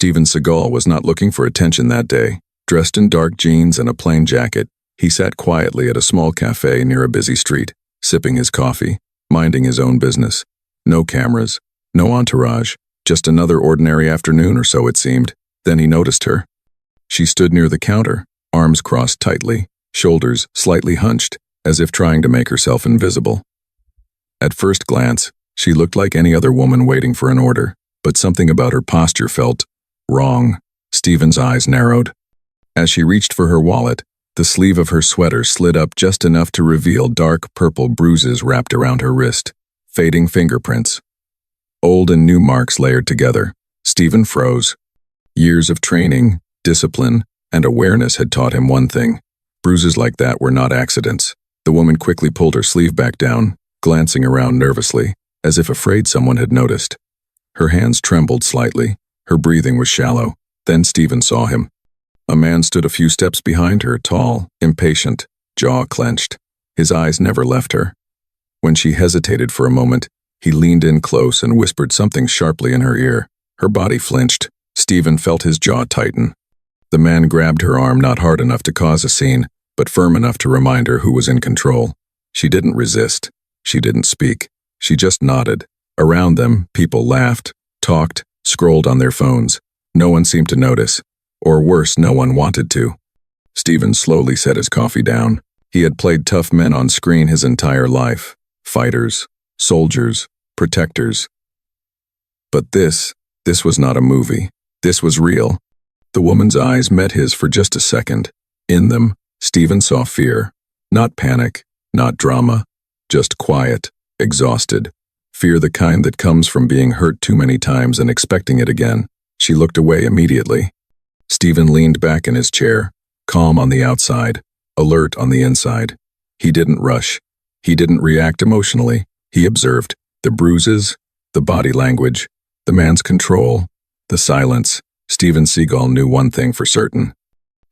Steven Seagal was not looking for attention that day. Dressed in dark jeans and a plain jacket, he sat quietly at a small café near a busy street, sipping his coffee, minding his own business. No cameras, no entourage, just another ordinary afternoon or so it seemed. Then he noticed her. She stood near the counter, arms crossed tightly, shoulders slightly hunched, as if trying to make herself invisible. At first glance, she looked like any other woman waiting for an order, but something about her posture felt wrong. Steven's eyes narrowed. As she reached for her wallet, the sleeve of her sweater slid up just enough to reveal dark purple bruises wrapped around her wrist, fading fingerprints. Old and new marks layered together. Steven froze. Years of training, discipline, and awareness had taught him one thing. Bruises like that were not accidents. The woman quickly pulled her sleeve back down, glancing around nervously, as if afraid someone had noticed. Her hands trembled slightly. Her breathing was shallow. Then Steven saw him. A man stood a few steps behind her, tall, impatient, jaw clenched. His eyes never left her. When she hesitated for a moment, he leaned in close and whispered something sharply in her ear. Her body flinched. Steven felt his jaw tighten. The man grabbed her arm, not hard enough to cause a scene, but firm enough to remind her who was in control. She didn't resist. She didn't speak. She just nodded. Around them, people laughed, talked, scrolled on their phones. No one seemed to notice. Or worse, no one wanted to. Steven slowly set his coffee down. He had played tough men on screen his entire life. Fighters, soldiers, protectors. But this was not a movie. This was real. The woman's eyes met his for just a second. In them, Steven saw fear. Not panic, not drama. Just quiet, exhausted. Fear, the kind that comes from being hurt too many times and expecting it again. She looked away immediately. Steven leaned back in his chair, calm on the outside, alert on the inside. He didn't rush. He didn't react emotionally. He observed the bruises, the body language, the man's control, the silence. Steven Seagal knew one thing for certain.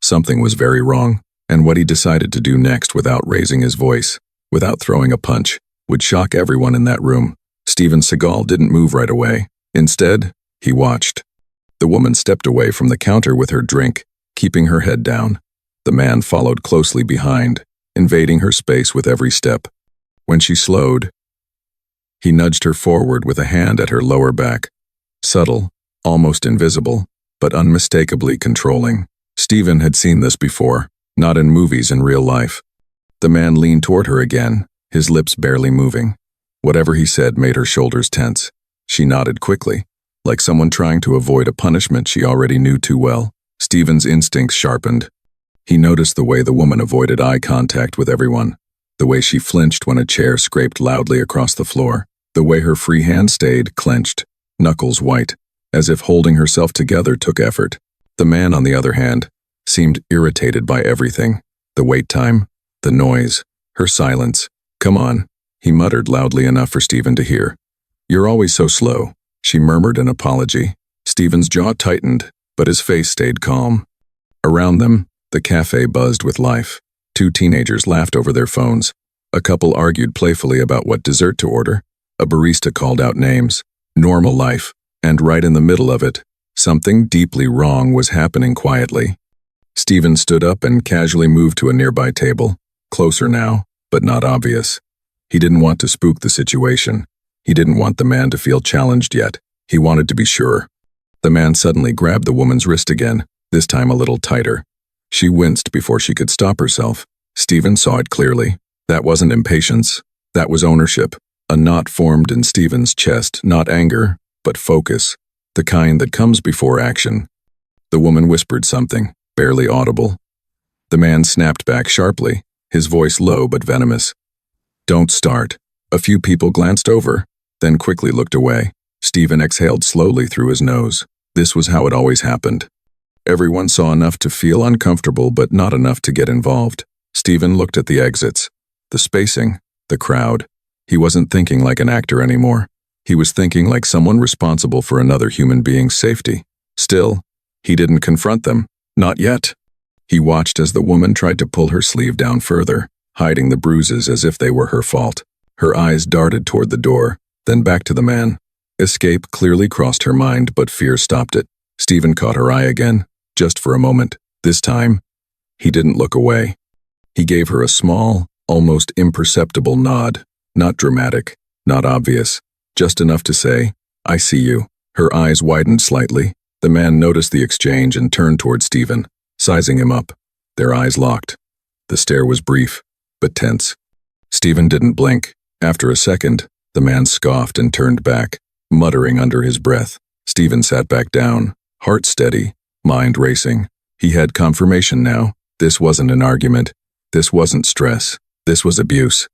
Something was very wrong, and what he decided to do next without raising his voice, without throwing a punch, would shock everyone in that room. Steven Seagal didn't move right away. Instead, he watched. The woman stepped away from the counter with her drink, keeping her head down. The man followed closely behind, invading her space with every step. When she slowed, he nudged her forward with a hand at her lower back. Subtle, almost invisible, but unmistakably controlling. Steven had seen this before, not in movies, in real life. The man leaned toward her again, his lips barely moving. Whatever he said made her shoulders tense. She nodded quickly, like someone trying to avoid a punishment she already knew too well. Steven's instincts sharpened. He noticed the way the woman avoided eye contact with everyone, the way she flinched when a chair scraped loudly across the floor, the way her free hand stayed clenched, knuckles white, as if holding herself together took effort. The man, on the other hand, seemed irritated by everything. The wait time, the noise, her silence. "Come on," he muttered loudly enough for Steven to hear. "You're always so slow," she murmured an apology. Steven's jaw tightened, but his face stayed calm. Around them, the cafe buzzed with life. Two teenagers laughed over their phones. A couple argued playfully about what dessert to order. A barista called out names. Normal life. And right in the middle of it, something deeply wrong was happening quietly. Steven stood up and casually moved to a nearby table. Closer now, but not obvious. He didn't want to spook the situation. He didn't want the man to feel challenged yet. He wanted to be sure. The man suddenly grabbed the woman's wrist again, this time a little tighter. She winced before she could stop herself. Steven saw it clearly. That wasn't impatience. That was ownership. A knot formed in Steven's chest, not anger, but focus. The kind that comes before action. The woman whispered something, barely audible. The man snapped back sharply, his voice low but venomous. "Don't start." A few people glanced over, then quickly looked away. Steven exhaled slowly through his nose. This was how it always happened. Everyone saw enough to feel uncomfortable, but not enough to get involved. Steven looked at the exits, the spacing, the crowd. He wasn't thinking like an actor anymore. He was thinking like someone responsible for another human being's safety. Still, he didn't confront them. Not yet. He watched as the woman tried to pull her sleeve down further, hiding the bruises as if they were her fault. Her eyes darted toward the door, then back to the man. Escape clearly crossed her mind, but fear stopped it. Stephen caught her eye again, just for a moment. This time, he didn't look away. He gave her a small, almost imperceptible nod. Not dramatic, not obvious, just enough to say, "I see you." Her eyes widened slightly. The man noticed the exchange and turned toward Stephen, sizing him up. Their eyes locked. The stare was brief, but tense. Stephen didn't blink. After a second, the man scoffed and turned back, muttering under his breath. Stephen sat back down, heart steady, mind racing. He had confirmation now. This wasn't an argument. This wasn't stress. This was abuse.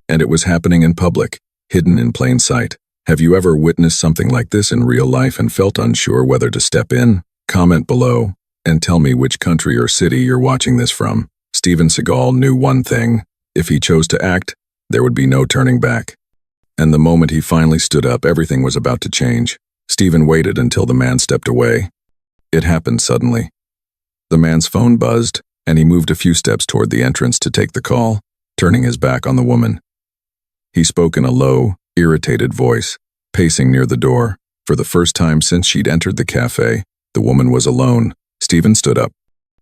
And it was happening in public, hidden in plain sight. Have you ever witnessed something like this in real life and felt unsure whether to step in? Comment below and tell me which country or city you're watching this from. Steven Seagal knew one thing. If he chose to act, there would be no turning back. And the moment he finally stood up, everything was about to change. Stephen waited until the man stepped away. It happened suddenly. The man's phone buzzed, and he moved a few steps toward the entrance to take the call, turning his back on the woman. He spoke in a low, irritated voice, pacing near the door. For the first time since she'd entered the cafe, the woman was alone. Stephen stood up.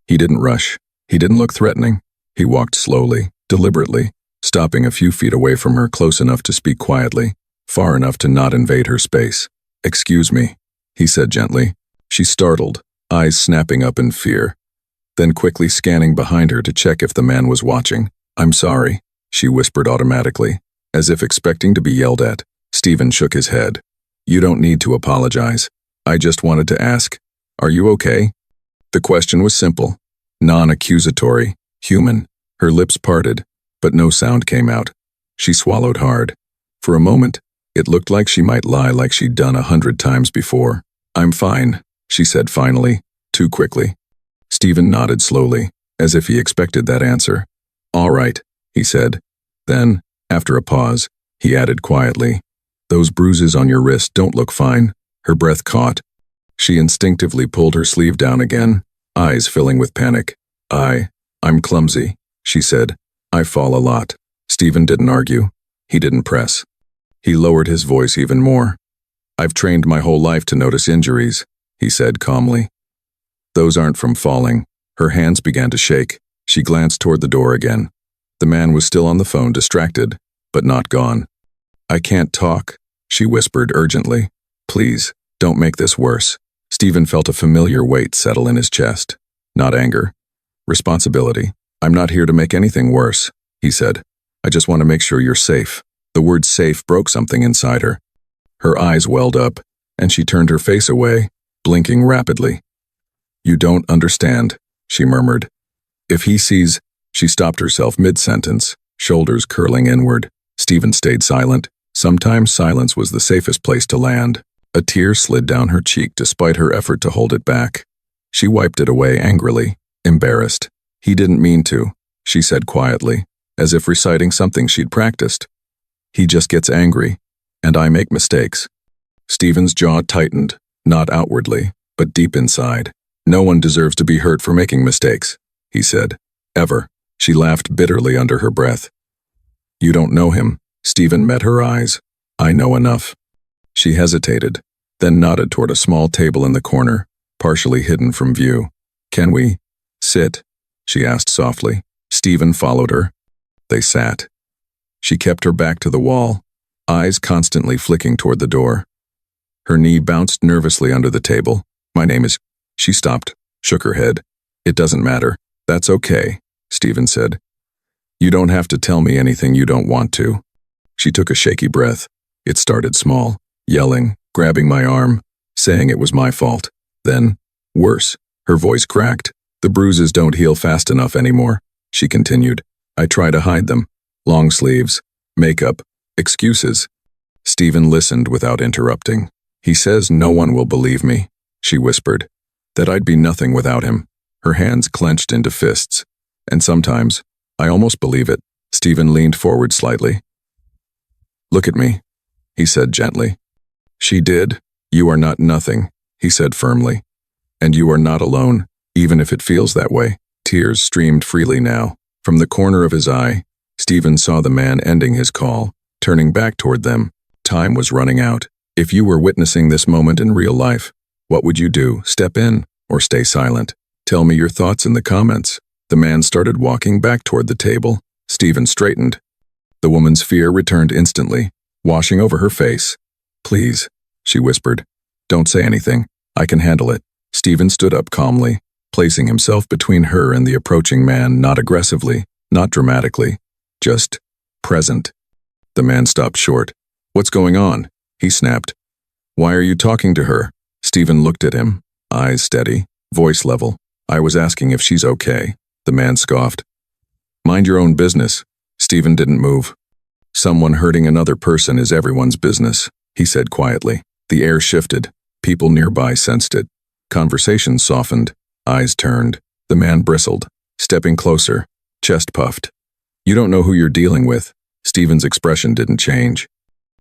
He didn't rush. He didn't look threatening. He walked slowly, deliberately, stopping a few feet away from her, close enough to speak quietly, far enough to not invade her space. "Excuse me," he said gently. She startled, eyes snapping up in fear, then quickly scanning behind her to check if the man was watching. "I'm sorry," she whispered automatically, as if expecting to be yelled at. Stephen shook his head. "You don't need to apologize. I just wanted to ask, are you okay?" The question was simple, non-accusatory, human. Her lips parted, but no sound came out. She swallowed hard. For a moment, it looked like she might lie like she'd done 100 times before. "I'm fine," she said finally, too quickly. Stephen nodded slowly, as if he expected that answer. "All right," he said. Then, after a pause, he added quietly, "Those bruises on your wrist don't look fine." Her breath caught. She instinctively pulled her sleeve down again, eyes filling with panic. I'm clumsy," she said. "I fall a lot." Stephen didn't argue. He didn't press. He lowered his voice even more. "I've trained my whole life to notice injuries," he said calmly. "Those aren't from falling." Her hands began to shake. She glanced toward the door again. The man was still on the phone, distracted, but not gone. "I can't talk," she whispered urgently. "Please, don't make this worse." Stephen felt a familiar weight settle in his chest. Not anger. Responsibility. "I'm not here to make anything worse," he said. "I just want to make sure you're safe." The word safe broke something inside her. Her eyes welled up, and she turned her face away, blinking rapidly. "You don't understand," she murmured. "If he sees—" She stopped herself mid-sentence, shoulders curling inward. Stephen stayed silent. Sometimes silence was the safest place to land. A tear slid down her cheek despite her effort to hold it back. She wiped it away angrily, embarrassed. "He didn't mean to," she said quietly, as if reciting something she'd practiced. "He just gets angry, and I make mistakes." Stephen's jaw tightened, not outwardly, but deep inside. "No one deserves to be hurt for making mistakes," he said. "Ever." She laughed bitterly under her breath. "You don't know him." Stephen met her eyes. "I know enough." She hesitated, then nodded toward a small table in the corner, partially hidden from view. "Can we sit?" she asked softly. Stephen followed her. They sat. She kept her back to the wall, eyes constantly flicking toward the door. Her knee bounced nervously under the table. "My name is—" She stopped, shook her head. "It doesn't matter." "That's okay," Stephen said. "You don't have to tell me anything you don't want to." She took a shaky breath. It started small, yelling, grabbing my arm, saying it was my fault. Then, worse, her voice cracked. "The bruises don't heal fast enough anymore," she continued. "I try to hide them. Long sleeves, makeup, excuses." Stephen listened without interrupting. "He says no one will believe me," she whispered. "That I'd be nothing without him." Her hands clenched into fists. "And sometimes, I almost believe it." Stephen leaned forward slightly. "Look at me," he said gently. She did. "You are not nothing," he said firmly. "And you are not alone, even if it feels that way." Tears streamed freely now. From the corner of his eye, Stephen saw the man ending his call, turning back toward them. Time was running out. "If you were witnessing this moment in real life, What would you do? Step in or stay silent? Tell me your thoughts in the comments. The man started walking back toward the table. Stephen straightened. The woman's fear returned instantly, washing over her face. Please, she whispered. Don't say anything. I can handle it. Stephen stood up calmly, placing himself between her and the approaching man, not aggressively, not dramatically, just present. The man stopped short. What's going on? He snapped. Why are you talking to her? Stephen looked at him, eyes steady, voice level. I was asking if she's okay. The man scoffed. Mind your own business. Stephen didn't move. Someone hurting another person is everyone's business, he said quietly. The air shifted. People nearby sensed it. Conversation softened. Eyes turned. The man bristled, stepping closer, chest puffed. You don't know who you're dealing with. Stephen's expression didn't change.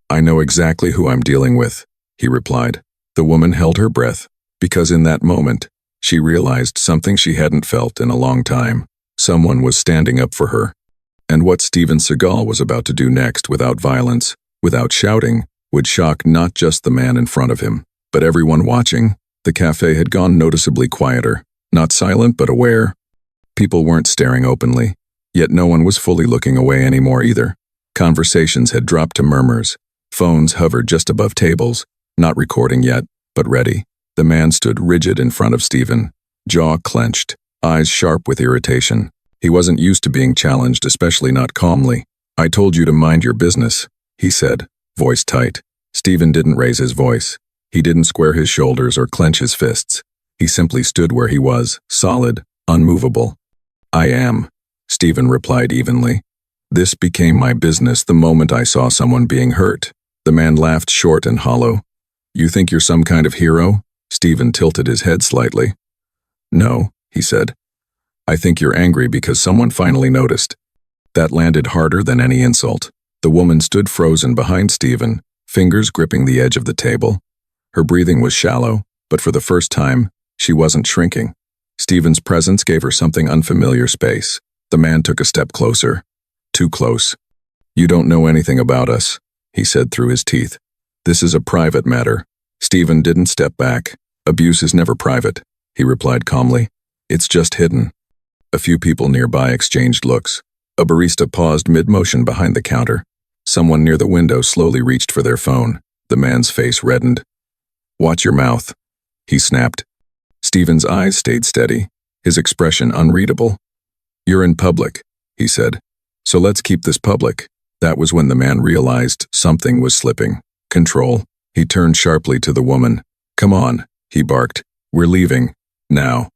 I know exactly who I'm dealing with, he replied. The woman held her breath, because in that moment, she realized something she hadn't felt in a long time. Someone was standing up for her. And what Steven Seagal was about to do next, without violence, without shouting, would shock not just the man in front of him, but everyone watching. The cafe had gone noticeably quieter, not silent but aware. People weren't staring openly, yet no one was fully looking away anymore either. Conversations had dropped to murmurs. Phones hovered just above tables, not recording yet, but ready. The man stood rigid in front of Stephen, jaw clenched, eyes sharp with irritation. He wasn't used to being challenged, especially not calmly. I told you to mind your business, he said, voice tight. Stephen didn't raise his voice. He didn't square his shoulders or clench his fists. He simply stood where he was, solid, unmovable. I am, Stephen replied evenly. This became my business the moment I saw someone being hurt. The man laughed short and hollow. You think you're some kind of hero? Stephen tilted his head slightly. No, he said. I think you're angry because someone finally noticed. That landed harder than any insult. The woman stood frozen behind Stephen, fingers gripping the edge of the table. Her breathing was shallow, but for the first time, she wasn't shrinking. Stephen's presence gave her something unfamiliar space. The man took a step closer. Too close. You don't know anything about us, he said through his teeth. This is a private matter. Stephen didn't step back. Abuse is never private, he replied calmly. It's just hidden. A few people nearby exchanged looks. A barista paused mid-motion behind the counter. Someone near the window slowly reached for their phone. The man's face reddened. Watch your mouth, he snapped. Stephen's eyes stayed steady, his expression unreadable. You're in public, he said. So let's keep this public. That was when the man realized something was slipping. Control. He turned sharply to the woman. Come on, he barked. We're leaving. Now.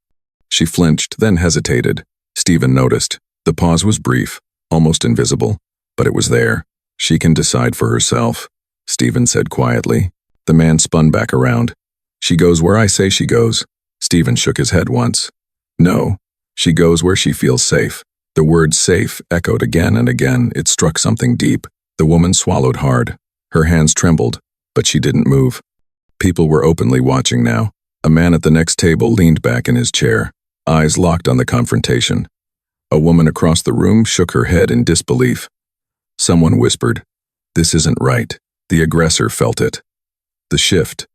She flinched, then hesitated. Stephen noticed. The pause was brief, almost invisible, but it was there. She can decide for herself, Stephen said quietly. The man spun back around. She goes where I say she goes. Stephen shook his head once. No, she goes where she feels safe. The word safe echoed again and again. It struck something deep. The woman swallowed hard. Her hands trembled, but she didn't move. People were openly watching now. A man at the next table leaned back in his chair, eyes locked on the confrontation. A woman across the room shook her head in disbelief. Someone whispered, "This isn't right." The aggressor felt it. The shift.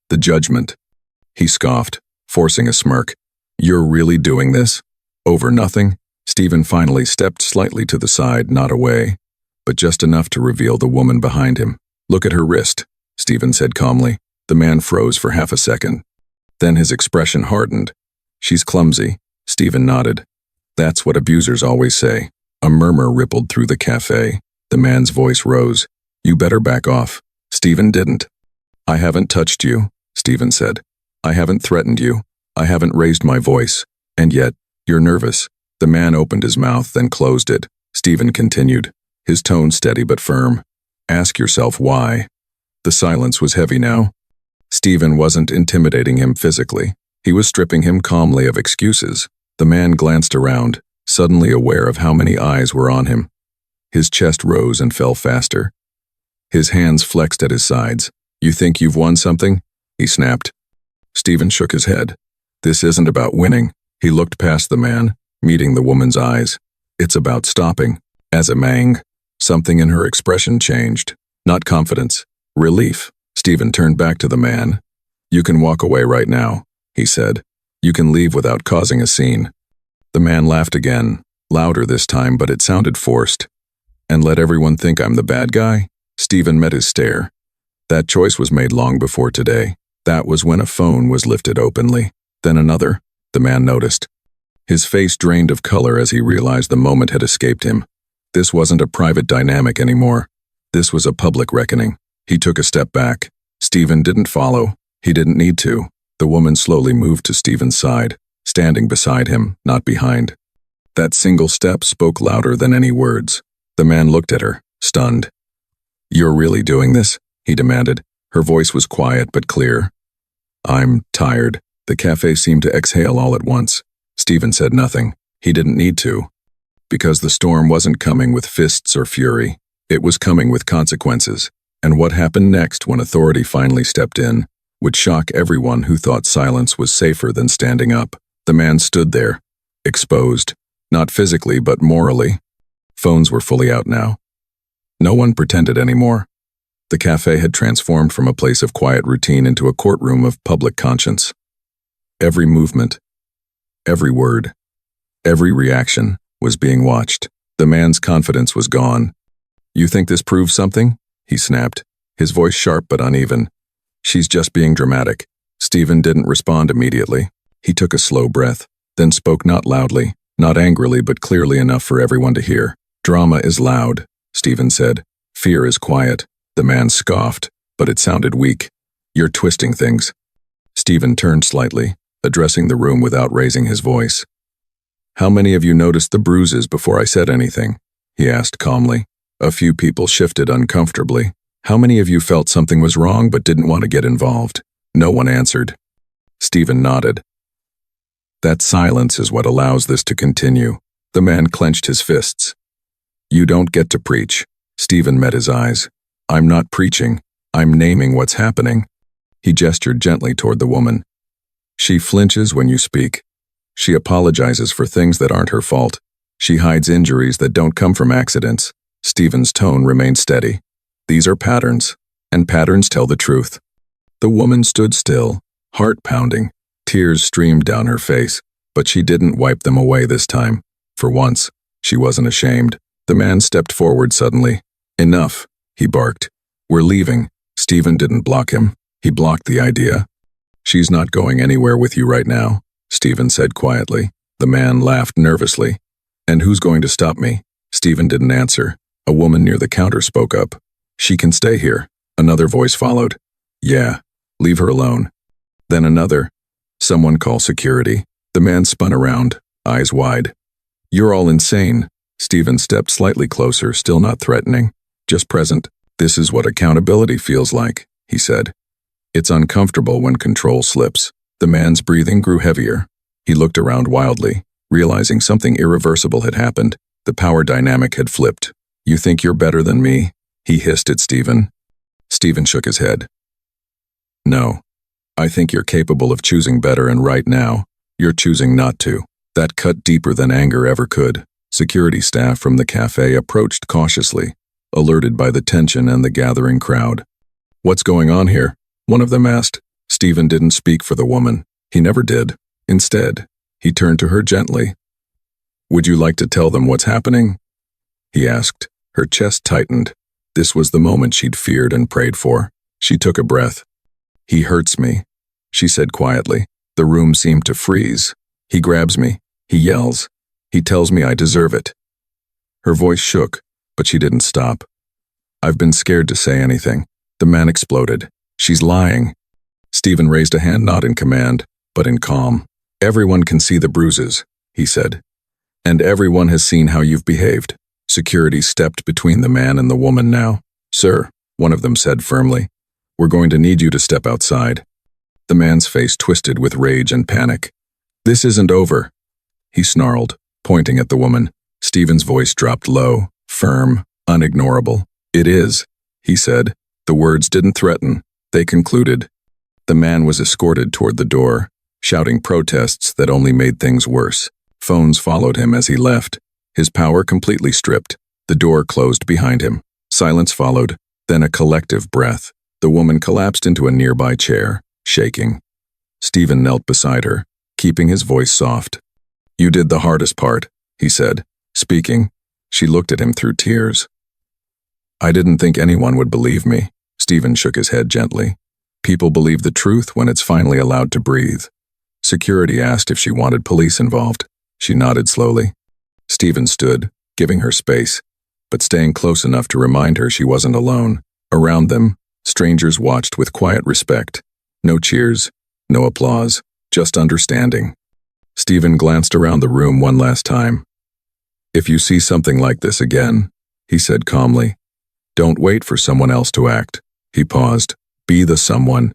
The judgment. He scoffed, forcing a smirk. You're really doing this? Over nothing? Stephen finally stepped slightly to the side, not away, but just enough to reveal the woman behind him. Look at her wrist, Stephen said calmly. The man froze for half a second. Then his expression hardened. She's clumsy. Stephen nodded. That's what abusers always say. A murmur rippled through the cafe. The man's voice rose. You better back off. Stephen didn't. I haven't touched you, Stephen said. I haven't threatened you. I haven't raised my voice. And yet, you're nervous. The man opened his mouth, then closed it. Stephen continued, his tone steady but firm. Ask yourself why. The silence was heavy now. Stephen wasn't intimidating him physically. He was stripping him calmly of excuses. The man glanced around, suddenly aware of how many eyes were on him. His chest rose and fell faster. His hands flexed at his sides. You think you've won something? He snapped. Stephen shook his head. This isn't about winning. He looked past the man, meeting the woman's eyes. It's about stopping. As a mang, something in her expression changed. Not confidence. Relief. Stephen turned back to the man. "You can walk away right now," he said. "You can leave without causing a scene." The man laughed again, louder this time, but it sounded forced. "And let everyone think I'm the bad guy?" Stephen met his stare. That choice was made long before today. That was when a phone was lifted openly. Then another, the man noticed. His face drained of color as he realized the moment had escaped him. This wasn't a private dynamic anymore. This was a public reckoning. He took a step back. Stephen didn't follow. He didn't need to. The woman slowly moved to Stephen's side, standing beside him, not behind. That single step spoke louder than any words. The man looked at her, stunned. "You're really doing this?" he demanded. Her voice was quiet but clear. "I'm tired." The cafe seemed to exhale all at once. Stephen said nothing. He didn't need to. Because the storm wasn't coming with fists or fury. It was coming with consequences. And what happened next when authority finally stepped in would shock everyone who thought silence was safer than standing up. The man stood there, exposed, not physically but morally. Phones were fully out now. No one pretended anymore. The cafe had transformed from a place of quiet routine into a courtroom of public conscience. Every movement, every word, every reaction was being watched. The man's confidence was gone. "You think this proves something?" he snapped, his voice sharp but uneven. "She's just being dramatic." Stephen didn't respond immediately. He took a slow breath, then spoke not loudly, not angrily but clearly enough for everyone to hear. "Drama is loud," Stephen said. "Fear is quiet." The man scoffed, but it sounded weak. "You're twisting things." Stephen turned slightly, addressing the room without raising his voice. "How many of you noticed the bruises before I said anything?" he asked calmly. A few people shifted uncomfortably. "How many of you felt something was wrong but didn't want to get involved?" No one answered. Stephen nodded. "That silence is what allows this to continue." The man clenched his fists. "You don't get to preach." Stephen met his eyes. "I'm not preaching. I'm naming what's happening." He gestured gently toward the woman. "She flinches when you speak. She apologizes for things that aren't her fault. She hides injuries that don't come from accidents." Stephen's tone remained steady. "These are patterns, and patterns tell the truth." The woman stood still, heart pounding. Tears streamed down her face, but she didn't wipe them away this time. For once, she wasn't ashamed. The man stepped forward suddenly. "Enough," he barked. "We're leaving." Stephen didn't block him. He blocked the idea. "She's not going anywhere with you right now," Stephen said quietly. The man laughed nervously. "And who's going to stop me?" Stephen didn't answer. A woman near the counter spoke up. "She can stay here." Another voice followed. "Yeah, leave her alone." Then another. "Someone call security." The man spun around, eyes wide. "You're all insane." Stephen stepped slightly closer, still not threatening, just present. "This is what accountability feels like," he said. "It's uncomfortable when control slips." The man's breathing grew heavier. He looked around wildly, realizing something irreversible had happened. The power dynamic had flipped. "You think you're better than me?" he hissed at Stephen. Stephen shook his head. "No. I think you're capable of choosing better, and right now, you're choosing not to." That cut deeper than anger ever could. Security staff from the cafe approached cautiously, alerted by the tension and the gathering crowd. "What's going on here?" one of them asked. Stephen didn't speak for the woman. He never did. Instead, he turned to her gently. "Would you like to tell them what's happening?" he asked. Her chest tightened. This was the moment she'd feared and prayed for. She took a breath. "He hurts me," she said quietly. The room seemed to freeze. "He grabs me. He yells. He tells me I deserve it." Her voice shook, but she didn't stop. "I've been scared to say anything." The man exploded. "She's lying." Stephen raised a hand not in command, but in calm. "Everyone can see the bruises," he said. "And everyone has seen how you've behaved." Security stepped between the man and the woman now. "Sir," one of them said firmly, "we're going to need you to step outside." The man's face twisted with rage and panic. "This isn't over," he snarled, pointing at the woman. Stephen's voice dropped low, firm, unignorable. "It is," he said. The words didn't threaten. They concluded. The man was escorted toward the door, shouting protests that only made things worse. Phones followed him as he left, his power completely stripped. The door closed behind him. Silence followed, then a collective breath. The woman collapsed into a nearby chair, shaking. Stephen knelt beside her, keeping his voice soft. "You did the hardest part," he said, speaking. She looked at him through tears. "I didn't think anyone would believe me." Stephen shook his head gently. "People believe the truth when it's finally allowed to breathe." Security asked if she wanted police involved. She nodded slowly. Stephen stood, giving her space, but staying close enough to remind her she wasn't alone. Around them, strangers watched with quiet respect. No cheers, no applause, just understanding. Stephen glanced around the room one last time. "If you see something like this again," he said calmly, "don't wait for someone else to act." He paused. "Be the someone."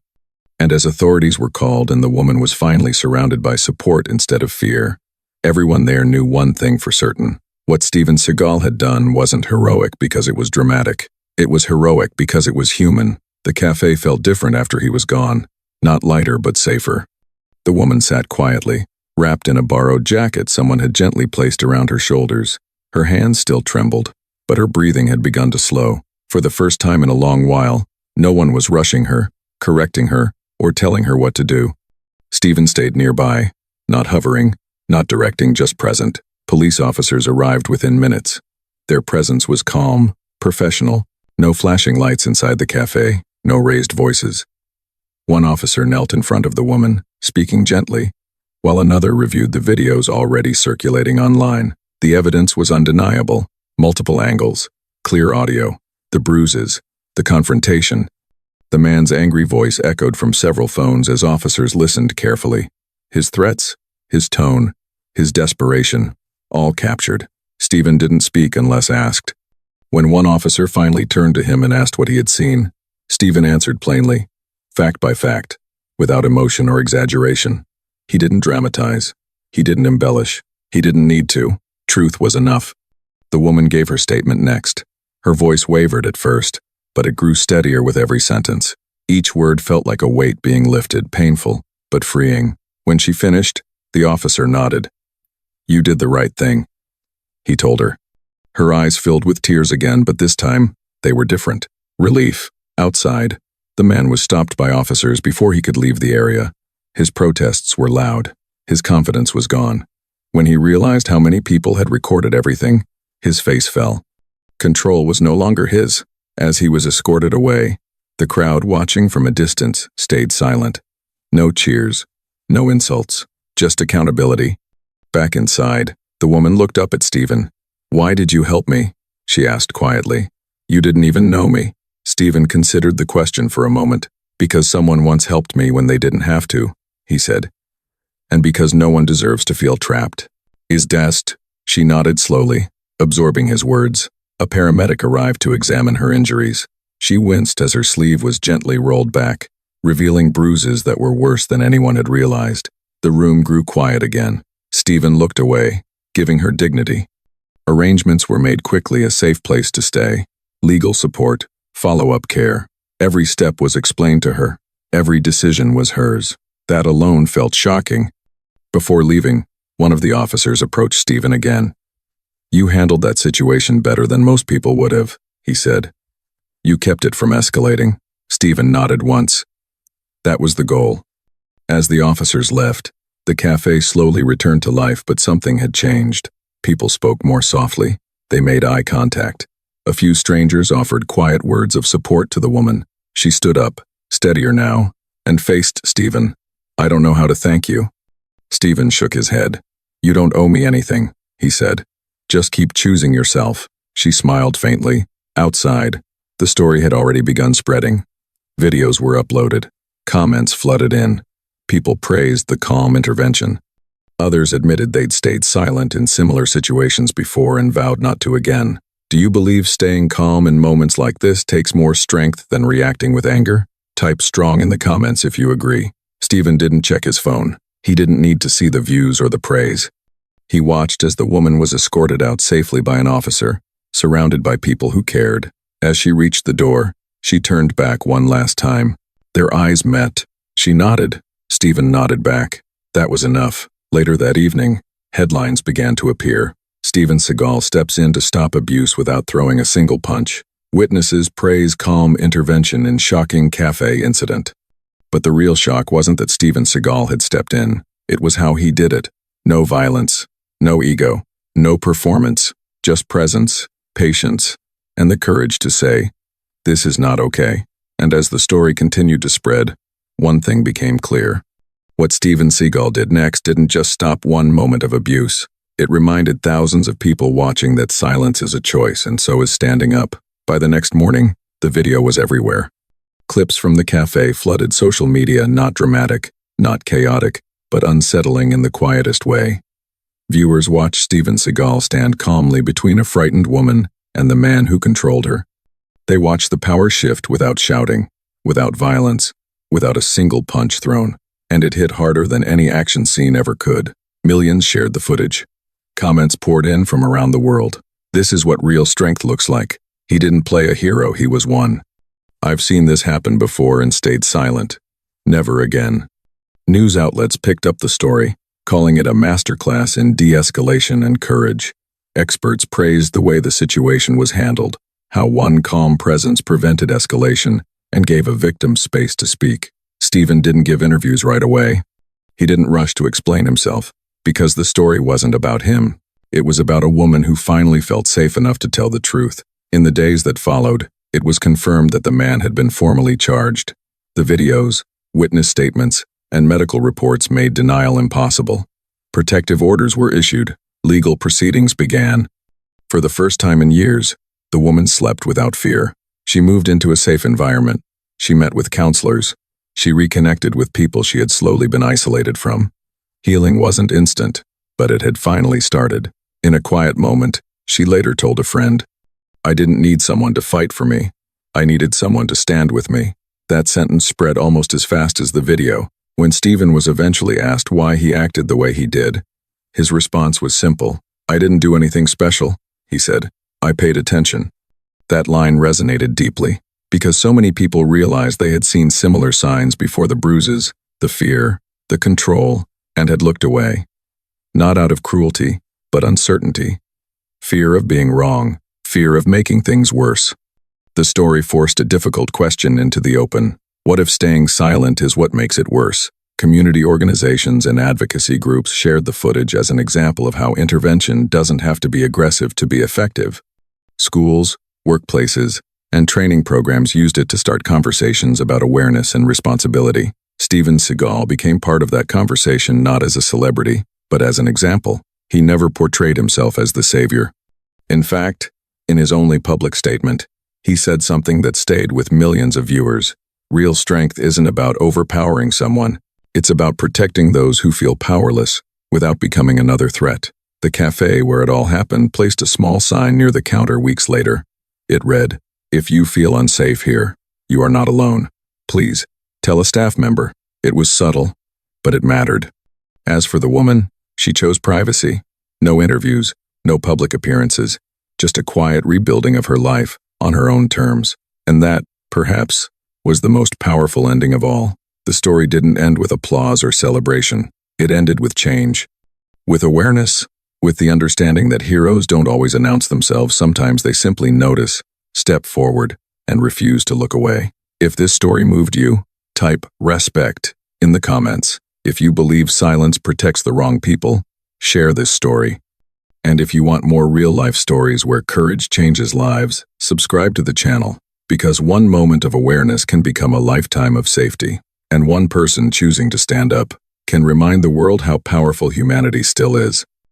And as authorities were called and the woman was finally surrounded by support instead of fear, everyone there knew one thing for certain. What Seagal had done wasn't heroic because it was dramatic. It was heroic because it was human. The cafe felt different after he was gone. Not lighter, but safer. The woman sat quietly, wrapped in a borrowed jacket someone had gently placed around her shoulders. Her hands still trembled, but her breathing had begun to slow. For the first time in a long while, no one was rushing her, correcting her, or telling her what to do. Stephen stayed nearby, not hovering, not directing, just present. Police officers arrived within minutes. Their presence was calm, professional. No flashing lights inside the cafe, no raised voices. One officer knelt in front of the woman, speaking gently, while another reviewed the videos already circulating online. The evidence was undeniable. Multiple angles, clear audio, the bruises, the confrontation. The man's angry voice echoed from several phones as officers listened carefully. His threats, his tone, his desperation, all captured. Stephen didn't speak unless asked. When one officer finally turned to him and asked what he had seen, Stephen answered plainly, fact by fact, without emotion or exaggeration. He didn't dramatize. He didn't embellish. He didn't need to. Truth was enough. The woman gave her statement next. Her voice wavered at first, but it grew steadier with every sentence. Each word felt like a weight being lifted, painful, but freeing. When she finished, the officer nodded. "You did the right thing," he told her. Her eyes filled with tears again, but this time, they were different. Relief. Outside, the man was stopped by officers before he could leave the area. His protests were loud. His confidence was gone. When he realized how many people had recorded everything, his face fell. Control was no longer his. As he was escorted away, the crowd watching from a distance stayed silent. No cheers, no insults, just accountability. Back inside, the woman looked up at Stephen. "Why did you help me?" she asked quietly. "You didn't even know me." Stephen considered the question for a moment. "Because someone once helped me when they didn't have to," he said. "And because no one deserves to feel trapped." "Is dest?" She nodded slowly, absorbing his words. A paramedic arrived to examine her injuries. She winced as her sleeve was gently rolled back, revealing bruises that were worse than anyone had realized. The room grew quiet again. Stephen looked away, giving her dignity. Arrangements were made quickly, a safe place to stay. Legal support, follow-up care. Every step was explained to her. Every decision was hers. That alone felt shocking. Before leaving, one of the officers approached Stephen again. "You handled that situation better than most people would have," he said. "You kept it from escalating." Stephen nodded once. That was the goal. As the officers left, the cafe slowly returned to life, but something had changed. People spoke more softly. They made eye contact. A few strangers offered quiet words of support to the woman. She stood up, steadier now, and faced Stephen. "I don't know how to thank you." Stephen shook his head. "You don't owe me anything," he said. "Just keep choosing yourself." She smiled faintly. Outside, the story had already begun spreading. Videos were uploaded. Comments flooded in. People praised the calm intervention. Others admitted they'd stayed silent in similar situations before and vowed not to again. Do you believe staying calm in moments like this takes more strength than reacting with anger? Type strong in the comments if you agree. Stephen didn't check his phone. He didn't need to see the views or the praise. He watched as the woman was escorted out safely by an officer, surrounded by people who cared. As she reached the door, she turned back one last time. Their eyes met. She nodded. Stephen nodded back. That was enough. Later that evening, headlines began to appear. Seagal steps in to stop abuse without throwing a single punch. Witnesses praise calm intervention in shocking cafe incident. But the real shock wasn't that Steven Seagal had stepped in. It was how he did it. No violence, no ego, no performance, just presence, patience, and the courage to say, "This is not okay." And as the story continued to spread, one thing became clear. What Steven Seagal did next didn't just stop one moment of abuse. It reminded thousands of people watching that silence is a choice, and so is standing up. By the next morning, the video was everywhere. Clips from the cafe flooded social media, not dramatic, not chaotic, but unsettling in the quietest way. Viewers watched Steven Seagal stand calmly between a frightened woman and the man who controlled her. They watched the power shift without shouting, without violence, without a single punch thrown, and it hit harder than any action scene ever could. Millions shared the footage. Comments poured in from around the world. "This is what real strength looks like. He didn't play a hero, he was one. I've seen this happen before and stayed silent. Never again." News outlets picked up the story, calling it a masterclass in de-escalation and courage. Experts praised the way the situation was handled, how one calm presence prevented escalation and gave a victim space to speak. Steven didn't give interviews right away. He didn't rush to explain himself, because the story wasn't about him. It was about a woman who finally felt safe enough to tell the truth. In the days that followed, it was confirmed that the man had been formally charged. The videos, witness statements, and medical reports made denial impossible. Protective orders were issued. Legal proceedings began. For the first time in years, the woman slept without fear. She moved into a safe environment. She met with counselors. She reconnected with people she had slowly been isolated from. Healing wasn't instant, but it had finally started. In a quiet moment, she later told a friend, "I didn't need someone to fight for me. I needed someone to stand with me." That sentence spread almost as fast as the video. When Steven was eventually asked why he acted the way he did, his response was simple. "I didn't do anything special," he said. "I paid attention." That line resonated deeply, because so many people realized they had seen similar signs before: the bruises, the fear, the control, and had looked away. Not out of cruelty, but uncertainty. Fear of being wrong, fear of making things worse. The story forced a difficult question into the open. What if staying silent is what makes it worse? Community organizations and advocacy groups shared the footage as an example of how intervention doesn't have to be aggressive to be effective. Schools, workplaces, and training programs used it to start conversations about awareness and responsibility. Steven Seagal became part of that conversation not as a celebrity, but as an example. He never portrayed himself as the savior. In fact, in his only public statement, he said something that stayed with millions of viewers. Real strength isn't about overpowering someone. It's about protecting those who feel powerless without becoming another threat. The cafe where it all happened placed a small sign near the counter weeks later. It read, "If you feel unsafe here, you are not alone. Please, tell a staff member." It was subtle, but it mattered. As for the woman, she chose privacy. No interviews, no public appearances, just a quiet rebuilding of her life on her own terms. And that, perhaps, was the most powerful ending of all. The story didn't end with applause or celebration. It ended with change. With awareness, with the understanding that heroes don't always announce themselves. Sometimes they simply notice, step forward, and refuse to look away. If this story moved you, type "respect" in the comments. If you believe silence protects the wrong people, share this story. And if you want more real-life stories where courage changes lives, subscribe to the channel, because one moment of awareness can become a lifetime of safety, and one person choosing to stand up can remind the world how powerful humanity still is.